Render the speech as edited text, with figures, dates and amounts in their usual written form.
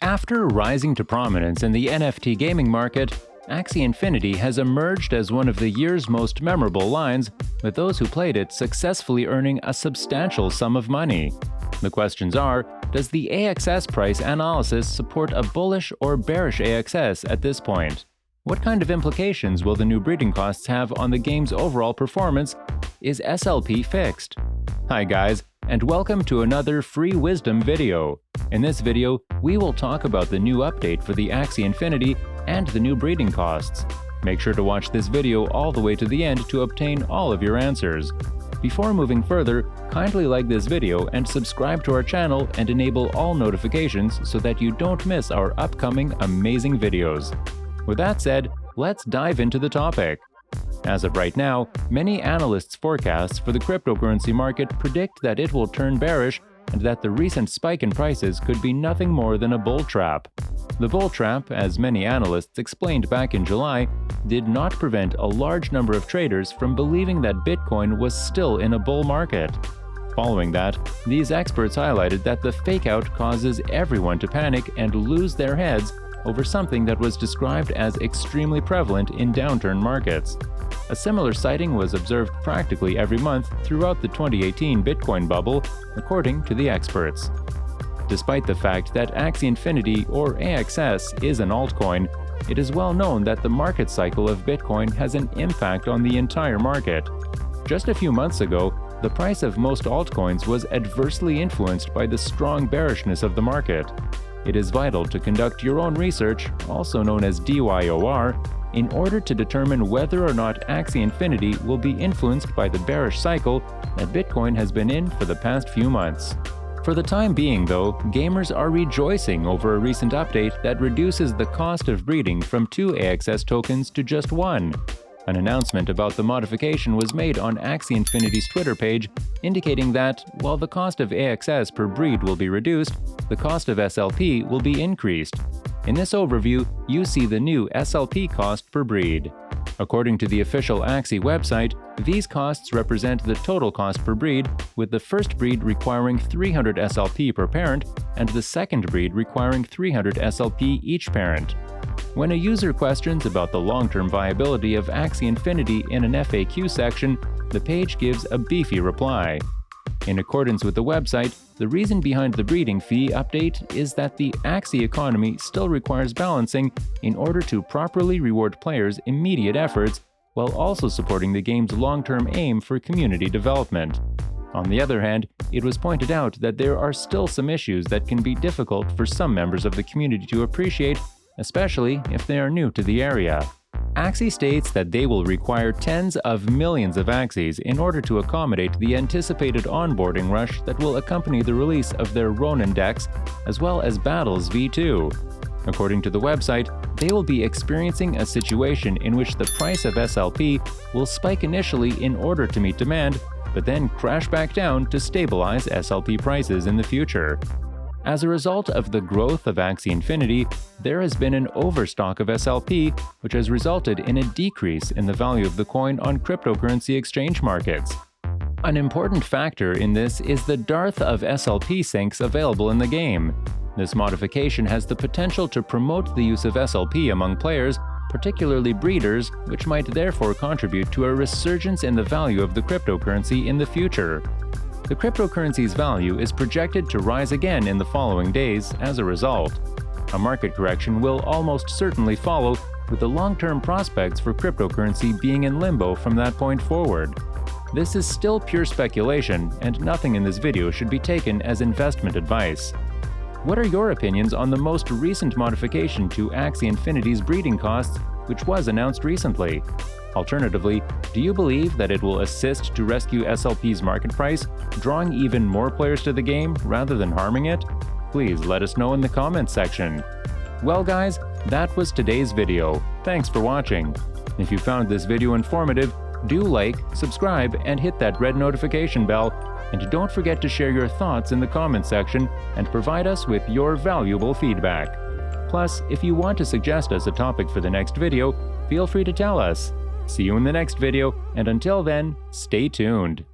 After rising to prominence in the NFT gaming market, Axie Infinity has emerged as one of the year's most memorable lines, with those who played it successfully earning a substantial sum of money. The questions are, does the AXS price analysis support a bullish or bearish AXS at this point? What kind of implications will the new breeding costs have on the game's overall performance? Is SLP fixed? Hi guys, and welcome to another free wisdom video. In this video, we will talk about the new update for the Axie Infinity and the new breeding costs. Make sure to watch this video all the way to the end to obtain all of your answers. Before moving further, kindly like this video and subscribe to our channel and enable all notifications so that you don't miss our upcoming amazing videos. With that said, let's dive into the topic. As of right now, many analysts' forecasts for the cryptocurrency market predict that it will turn bearish and that the recent spike in prices could be nothing more than a bull trap. The bull trap, as many analysts explained back in July, did not prevent a large number of traders from believing that Bitcoin was still in a bull market. Following that, these experts highlighted that the fake-out causes everyone to panic and lose their heads over something that was described as extremely prevalent in downturn markets. A similar sighting was observed practically every month throughout the 2018 Bitcoin bubble, according to the experts. Despite the fact that Axie Infinity, or AXS, is an altcoin, it is well known that the market cycle of Bitcoin has an impact on the entire market. Just a few months ago, the price of most altcoins was adversely influenced by the strong bearishness of the market. It is vital to conduct your own research, also known as DYOR, in order to determine whether or not Axie Infinity will be influenced by the bearish cycle that Bitcoin has been in for the past few months. For the time being, though, gamers are rejoicing over a recent update that reduces the cost of breeding from 2 AXS tokens to just 1. An announcement about the modification was made on Axie Infinity's Twitter page, indicating that, while the cost of AXS per breed will be reduced, the cost of SLP will be increased. In this overview, you see the new SLP cost per breed. According to the official Axie website, these costs represent the total cost per breed, with the first breed requiring 300 SLP per parent and the second breed requiring 300 SLP each parent. When a user questions about the long-term viability of Axie Infinity in an FAQ section, the page gives a beefy reply. In accordance with the website, the reason behind the breeding fee update is that the Axie economy still requires balancing in order to properly reward players' immediate efforts while also supporting the game's long-term aim for community development. On the other hand, it was pointed out that there are still some issues that can be difficult for some members of the community to appreciate, especially if they are new to the area. Axie states that they will require tens of millions of Axies in order to accommodate the anticipated onboarding rush that will accompany the release of their Ronin decks, as well as Battles V2. According to the website, they will be experiencing a situation in which the price of SLP will spike initially in order to meet demand, but then crash back down to stabilize SLP prices in the future. As a result of the growth of Axie Infinity, there has been an overstock of SLP, which has resulted in a decrease in the value of the coin on cryptocurrency exchange markets. An important factor in this is the dearth of SLP sinks available in the game. This modification has the potential to promote the use of SLP among players, particularly breeders, which might therefore contribute to a resurgence in the value of the cryptocurrency in the future. The cryptocurrency's value is projected to rise again in the following days as a result. A market correction will almost certainly follow, with the long-term prospects for cryptocurrency being in limbo from that point forward. This is still pure speculation, and nothing in this video should be taken as investment advice. What are your opinions on the most recent modification to Axie Infinity's breeding costs, which was announced recently? Alternatively, do you believe that it will assist to rescue SLP's market price, drawing even more players to the game rather than harming it? Please let us know in the comments section. Well guys, that was today's video. Thanks for watching. If you found this video informative, do like, subscribe, and hit that red notification bell. And don't forget to share your thoughts in the comments section and provide us with your valuable feedback. Plus, if you want to suggest us a topic for the next video, feel free to tell us. See you in the next video, and until then, stay tuned.